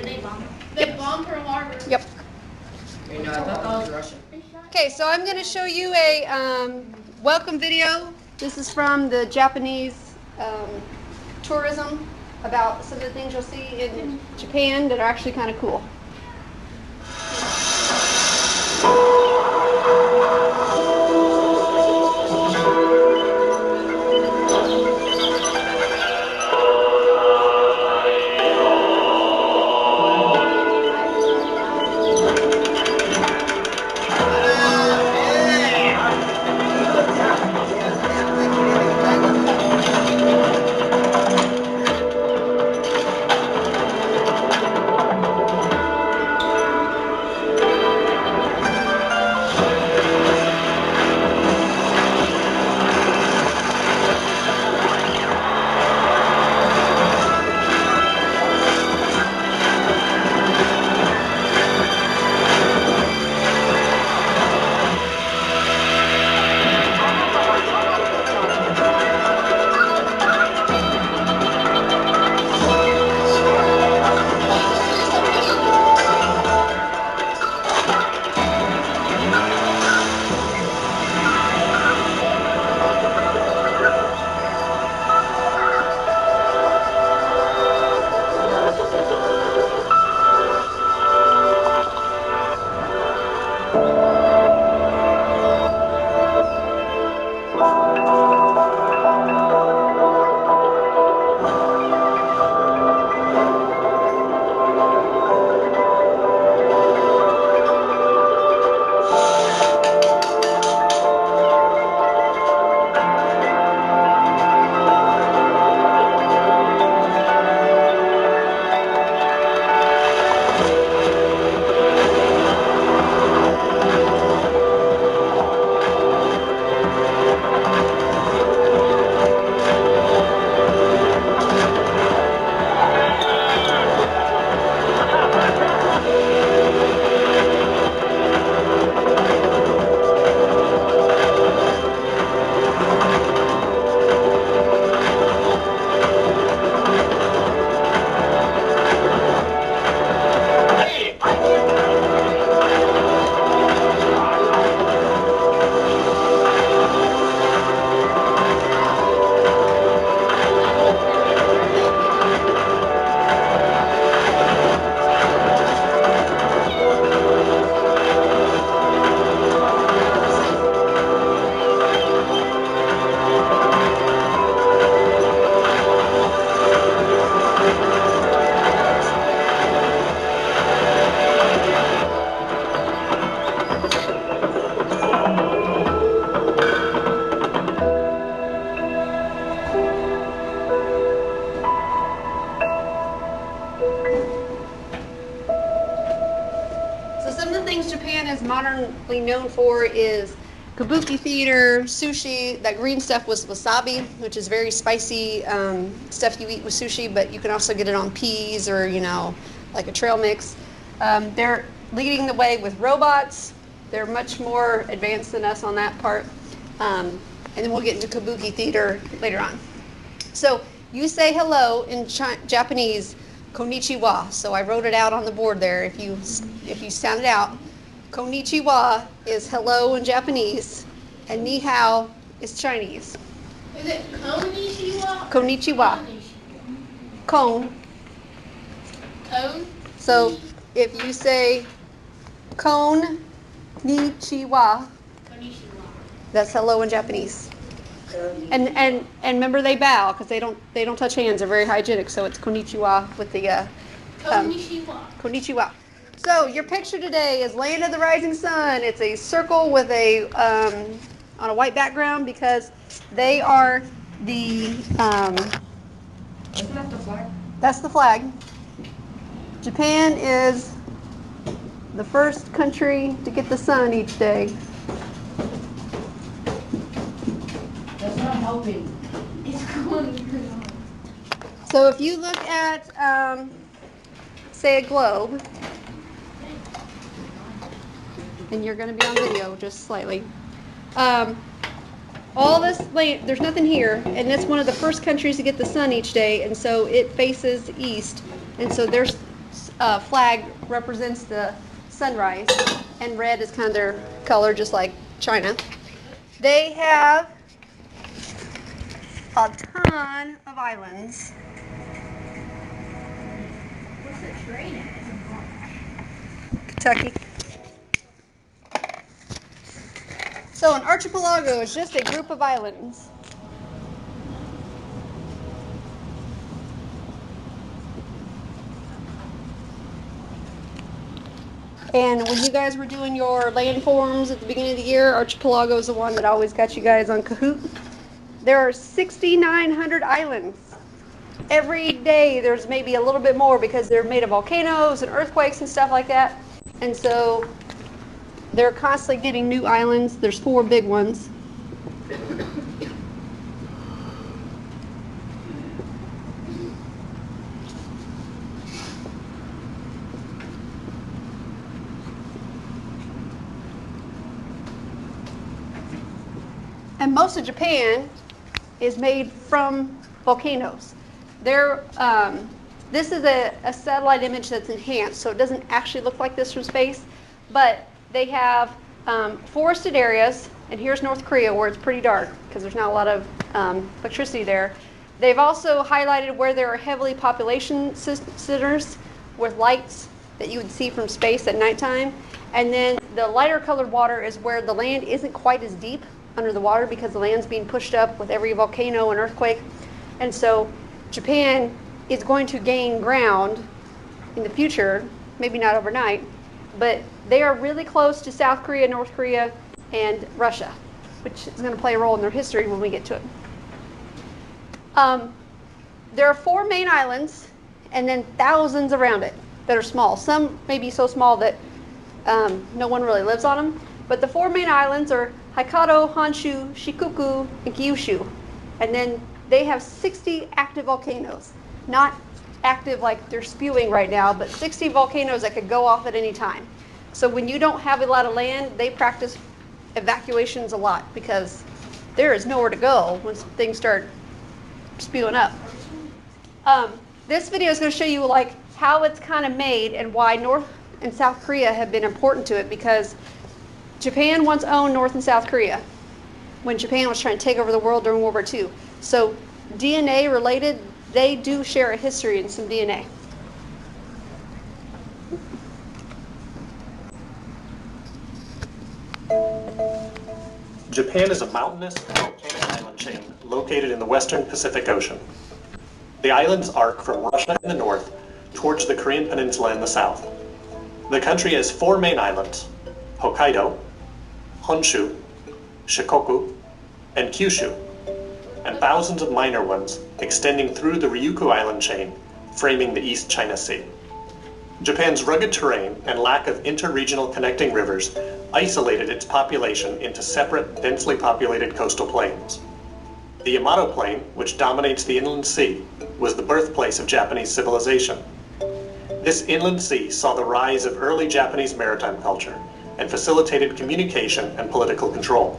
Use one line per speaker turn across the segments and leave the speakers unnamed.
Did they bomb? They bombed Pearl Harbor.
Yep.
Wait, no, I thought that was Russian.
Okay, so I'm going to show you a welcome video. This is from the Japanese tourism about some of the things you'll see in Japan that are actually kind of cool. So some of the things Japan is modernly known for is kabuki theater, sushi. That green stuff was wasabi, which is very spicy stuff you eat with sushi, but you can also get it on peas or, like a trail mix. They're leading the way with robots. They're much more advanced than us on that part. And then we'll get into kabuki theater later on. So you say hello in Japanese, konnichiwa. So I wrote it out on the board there. If you sound it out, konnichiwa is hello in Japanese, and ni hao is Chinese.
Is it konnichiwa?
Konnichiwa. Kon.
Kon?
So if you say konnichiwa,
Konnichiwa.
that's hello in Japanese. And remember, they bow because they don't touch hands. They're very hygienic. So it's konnichiwa with the
Konnichiwa.
konnichiwa. So your picture today is Land of the Rising Sun. It's a circle with a on a white background because they are the
Isn't that the flag?
that's the flag. Japan is the first country to get the sun each day.
That's not helping.
It's going.
So if you look at, say, a globe, and you're going to be on video just slightly, all this land, there's nothing here, and it's one of the first countries to get the sun each day, and so it faces east, and so there's flag represents the sunrise, and red is kind of their color, just like China. They have a ton of islands.
What's the train at?
Kentucky. So an archipelago is just a group of islands. And when you guys were doing your landforms at the beginning of the year, archipelago is the one that always got you guys on Kahoot. There are 6,900 islands. Every day there's maybe a little bit more because they're made of volcanoes and earthquakes and stuff like that. And so they're constantly getting new islands. There's 4 big ones. And most of Japan is made from volcanoes. This is a satellite image that's enhanced, so it doesn't actually look like this from space, but they have forested areas, and here's North Korea where it's pretty dark because there's not a lot of electricity there. They've also highlighted where there are heavily population centers with lights that you would see from space at nighttime. And then the lighter colored water is where the land isn't quite as deep under the water because the land's being pushed up with every volcano and earthquake. And so Japan is going to gain ground in the future, maybe not overnight, but they are really close to South Korea, North Korea, and Russia, which is going to play a role in their history when we get to it. There are 4 main islands and then thousands around it that are small. Some may be so small that no one really lives on them, but the 4 main islands are Hokkaido, Honshu, Shikoku, and Kyushu. And then they have 60 active volcanoes. Not active like they're spewing right now, but 60 volcanoes that could go off at any time. So when you don't have a lot of land, they practice evacuations a lot because there is nowhere to go when things start spewing up. This video is going to show you like how it's kind of made and why North and South Korea have been important to it, because Japan once owned North and South Korea when Japan was trying to take over the world during World War II. So DNA related, they do share a history and some DNA.
Japan is a mountainous volcanic island chain located in the western Pacific Ocean. The islands arc from Russia in the north towards the Korean Peninsula in the south. The country has 4 main islands: Hokkaido, Honshu, Shikoku, and Kyushu, and thousands of minor ones extending through the Ryukyu island chain, framing the East China Sea. Japan's rugged terrain and lack of interregional connecting rivers isolated its population into separate, densely populated coastal plains. The Yamato Plain, which dominates the inland sea, was the birthplace of Japanese civilization. This inland sea saw the rise of early Japanese maritime culture and facilitated communication and political control.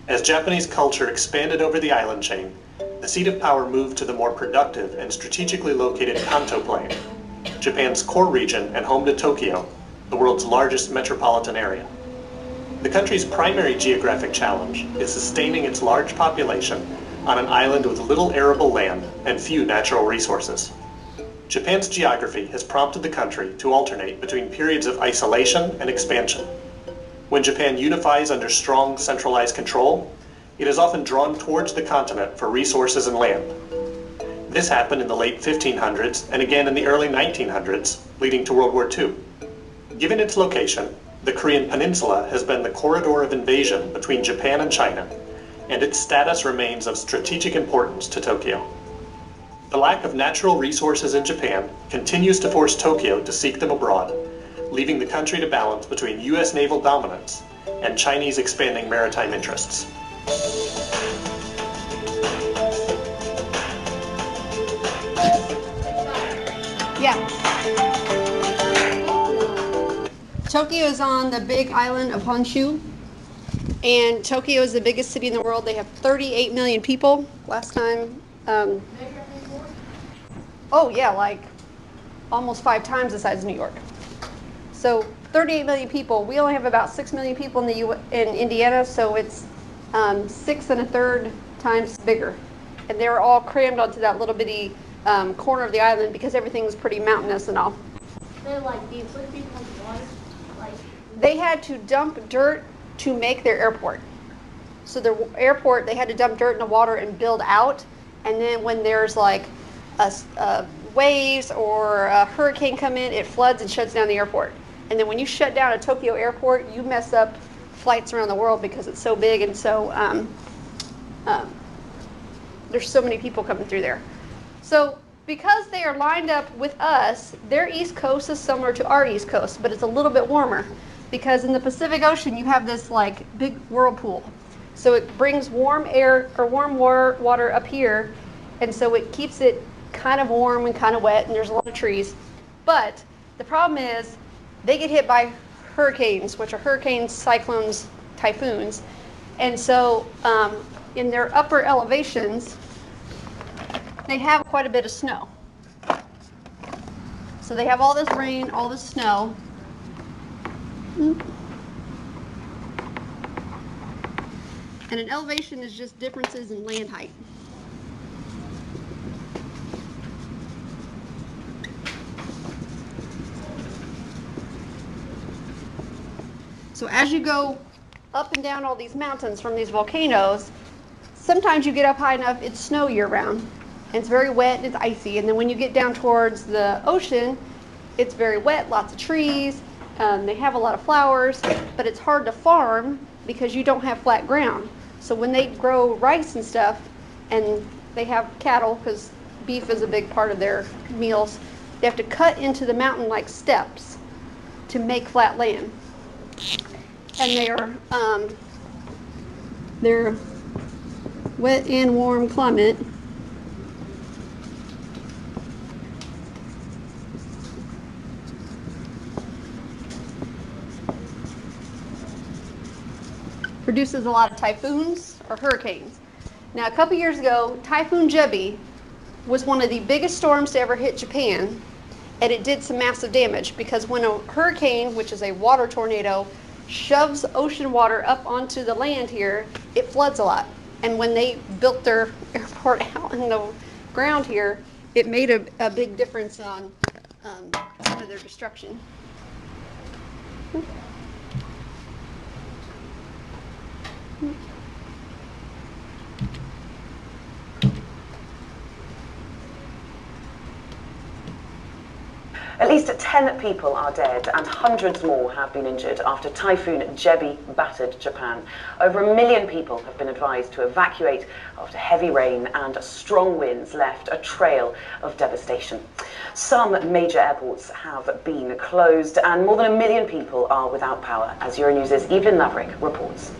As Japanese culture expanded over the island chain, the seat of power moved to the more productive and strategically located Kanto Plain, Japan's core region and home to Tokyo, the world's largest metropolitan area. The country's primary geographic challenge is sustaining its large population on an island with little arable land and few natural resources. Japan's geography has prompted the country to alternate between periods of isolation and expansion. When Japan unifies under strong centralized control, it is often drawn towards the continent for resources and land. This happened in the late 1500s and again in the early 1900s, leading to World War II. Given its location, the Korean Peninsula has been the corridor of invasion between Japan and China, and its status remains of strategic importance to Tokyo. The lack of natural resources in Japan continues to force Tokyo to seek them abroad, leaving the country to balance between U.S. naval dominance and Chinese expanding maritime interests.
Yeah. Tokyo is on the big island of Honshu, and Tokyo is the biggest city in the world. They have 38 million people last time. Oh yeah, like almost 5 times the size of New York. So 38 million people. We only have about 6 million people in Indiana, so it's 6 1/3 times bigger. And they're all crammed onto that little bitty corner of the island because everything's pretty mountainous and all.
They're like, do you put people in water? Like,
They had to dump dirt to make their airport. So the airport, they had to dump dirt in the water and build out. And then when there's like waves or a hurricane come in, it floods and shuts down the airport. And then when you shut down a Tokyo airport, you mess up flights around the world because it's so big and so there's so many people coming through there. So because they are lined up with us, their east coast is similar to our east coast, but it's a little bit warmer because in the Pacific Ocean you have this like big whirlpool. So it brings warm air or warm water up here, and so it keeps it kind of warm and kind of wet, and there's a lot of trees. But the problem is they get hit by hurricanes, which are hurricanes, cyclones, typhoons. And so in their upper elevations, they have quite a bit of snow. So they have all this rain, all this snow. And an elevation is just differences in land height. So as you go up and down all these mountains from these volcanoes, sometimes you get up high enough, it's snow year round. And it's very wet and it's icy. And then when you get down towards the ocean, it's very wet, lots of trees. They have a lot of flowers, but it's hard to farm because you don't have flat ground. So when they grow rice and stuff, and they have cattle, because beef is a big part of their meals, they have to cut into the mountain like steps to make flat land. And they're wet and warm climate. Produces a lot of typhoons or hurricanes. Now, a couple years ago, Typhoon Jebi was one of the biggest storms to ever hit Japan, and it did some massive damage because when a hurricane, which is a water tornado, shoves ocean water up onto the land here, it floods a lot. And when they built their airport out in the ground here, it made a big difference on some of their destruction.
At least 10 people are dead and hundreds more have been injured after Typhoon Jebi battered Japan. Over 1 million people have been advised to evacuate after heavy rain and strong winds left a trail of devastation. Some major airports have been closed and more than 1 million people are without power, as Euronews' Evelyn Laverick reports.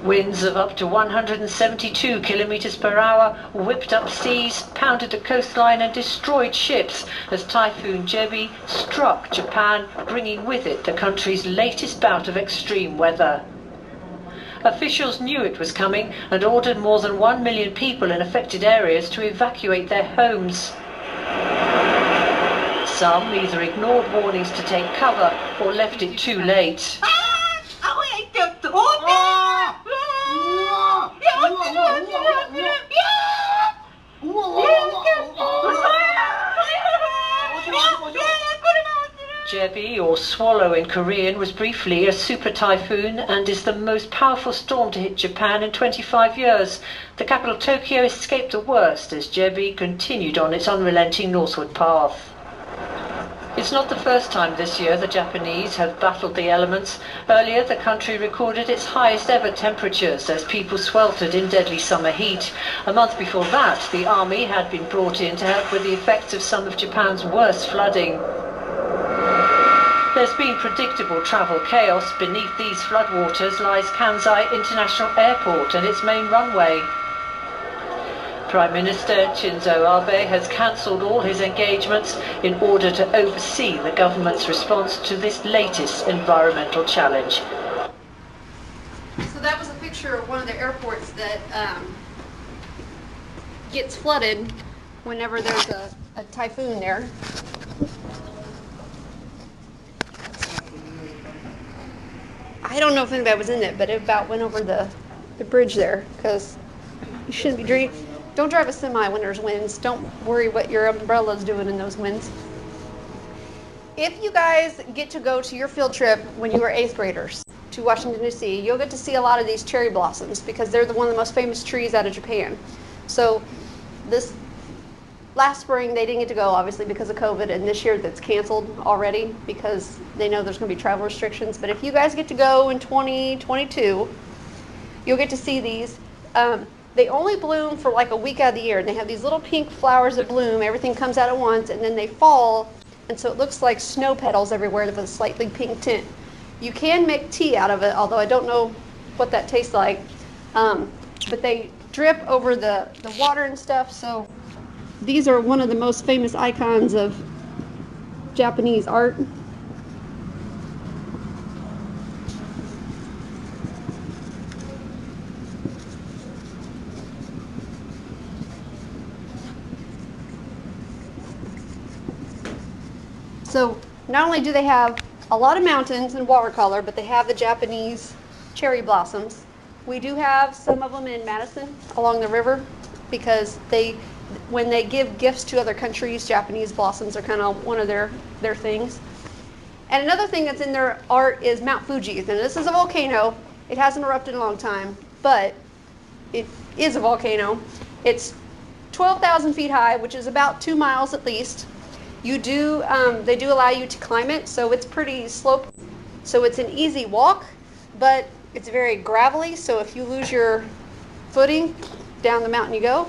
Winds of up to 172 kilometers per hour whipped up seas, pounded the coastline and destroyed ships as Typhoon Jebi struck Japan, bringing with it the country's latest bout of extreme weather. Officials knew it was coming and ordered more than 1 million people in affected areas to evacuate their homes. Some either ignored warnings to take cover or left it too late. Jebi, or Swallow in Korean, was briefly a super typhoon and is the most powerful storm to hit Japan in 25 years. The capital Tokyo escaped the worst as Jebi continued on its unrelenting northward path. It's not the first time this year the Japanese have battled the elements. Earlier, the country recorded its highest ever temperatures as people sweltered in deadly summer heat. A month before that, the army had been brought in to help with the effects of some of Japan's worst flooding. There's been predictable travel chaos. Beneath these floodwaters lies Kansai International Airport and its main runway. Prime Minister Shinzo Abe has cancelled all his engagements in order to oversee the government's response to this latest environmental challenge.
So that was a picture of one of the airports that gets flooded whenever there's a typhoon there. I don't know if anybody was in it, but it about went over the bridge there, because you shouldn't be drinking. Don't drive a semi when there's winds. Don't worry what your umbrella's doing in those winds. If you guys get to go to your field trip when you were 8th graders to Washington, D.C., you'll get to see a lot of these cherry blossoms because they're one of the most famous trees out of Japan. So this last spring they didn't get to go, obviously, because of COVID, and this year that's canceled already because they know there's going to be travel restrictions. But if you guys get to go in 2022, you'll get to see these. They only bloom for like a week out of the year, and they have these little pink flowers that bloom. Everything comes out at once, and then they fall, and so it looks like snow petals everywhere with a slightly pink tint. You can make tea out of it, although I don't know what that tastes like. But they drip over the water and stuff, so these are one of the most famous icons of Japanese art. So not only do they have a lot of mountains and watercolor, but they have the Japanese cherry blossoms. We do have some of them in Madison along the river because when they give gifts to other countries, Japanese blossoms are kind of one of their things. And another thing that's in their art is Mount Fuji. And this is a volcano. It hasn't erupted in a long time, but it is a volcano. It's 12,000 feet high, which is about 2 miles at least. They do allow you to climb it, so it's pretty sloped. So it's an easy walk, but it's very gravelly, so if you lose your footing, down the mountain you go.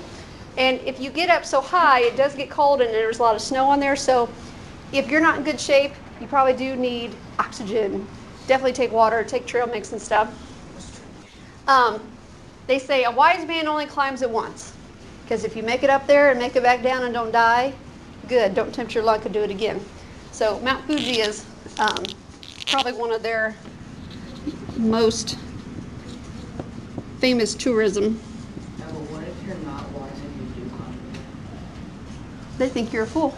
And if you get up so high, it does get cold and there's a lot of snow on there, so if you're not in good shape, you probably do need oxygen. Definitely take water, take trail mix and stuff. They say a wise man only climbs it once, because if you make it up there and make it back down and don't die, good, don't tempt your luck and do it again. So Mount Fuji is probably one of their most famous tourism.
Yeah, but what if you're not wise and you do climb it?
They think you're a fool.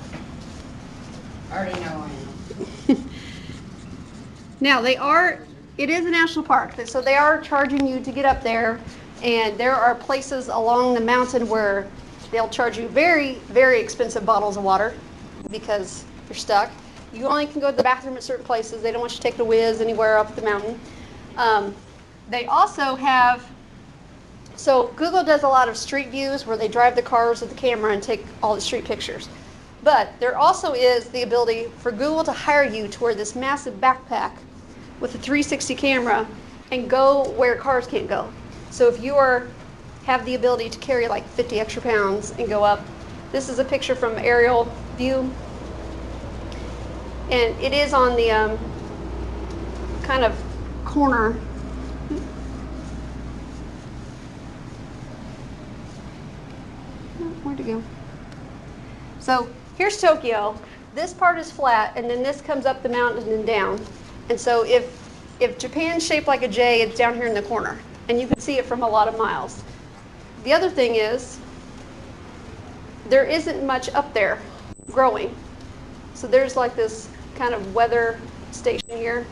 I already know I am.
Now it is a national park, so they are charging you to get up there, and there are places along the mountain where they'll charge you very, very expensive bottles of water because you're stuck. You only can go to the bathroom at certain places. They don't want you to take a whiz anywhere up the mountain. They also have, so Google does a lot of street views where they drive the cars with the camera and take all the street pictures. But there also is the ability for Google to hire you to wear this massive backpack with a 360 camera and go where cars can't go. So if you have the ability to carry like 50 extra pounds and go up. This is a picture from aerial view. And it is on the kind of corner. Where'd it go? So here's Tokyo. This part is flat, and then this comes up the mountain and down. And so if Japan's shaped like a J, it's down here in the corner. And you can see it from a lot of miles. The other thing is, there isn't much up there growing. So there's like this kind of weather station here.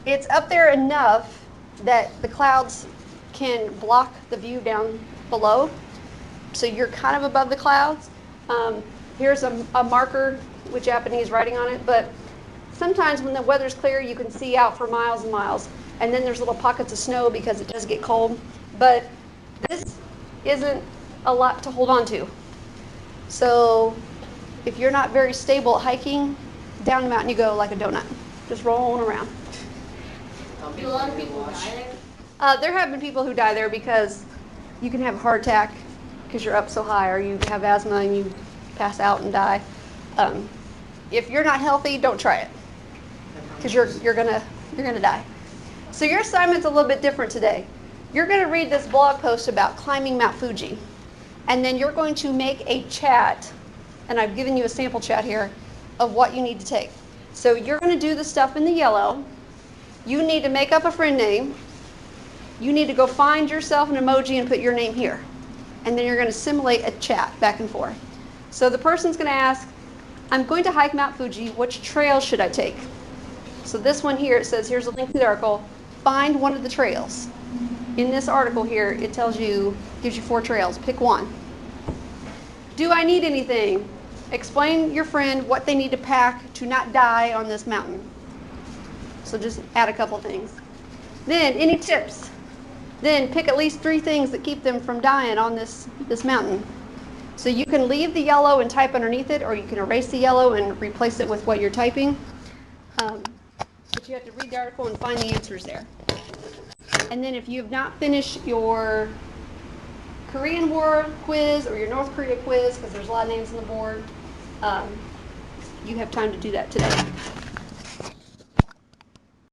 It's up there enough that the clouds can block the view down below. So you're kind of above the clouds. Here's a marker with Japanese writing on it, but sometimes when the weather's clear, you can see out for miles and miles. And then there's little pockets of snow because it does get cold. But this isn't a lot to hold on to. So if you're not very stable at hiking, down the mountain you go like a donut, just rolling around.
Do a lot of people die there?
There have been people who die there because you can have a heart attack because you're up so high, or you have asthma and you pass out and die. If you're not healthy, don't try it because you're gonna die. So your assignment's a little bit different today. You're going to read this blog post about climbing Mount Fuji, and then you're going to make a chat, and I've given you a sample chat here of what you need to take. So you're going to do the stuff in the yellow. You need to make up a friend name. You need to go find yourself an emoji and put your name here. and then you're going to simulate a chat back and forth. So the person's going to ask, I'm going to hike Mount Fuji, which trail should I take? So this one here, it says, here's a link to the article, find one of the trails. In this article here, it tells you, gives you 4 trails, pick one. Do I need anything? Explain your friend what they need to pack to not die on this mountain. So just add a couple things. Then, any tips? Then pick at least 3 things that keep them from dying on this mountain. So you can leave the yellow and type underneath it, or you can erase the yellow and replace it with what you're typing. But you have to read the article and find the answers there. And then if you have not finished your Korean War quiz or your North Korea quiz, because there's a lot of names on the board, you have time to do that today.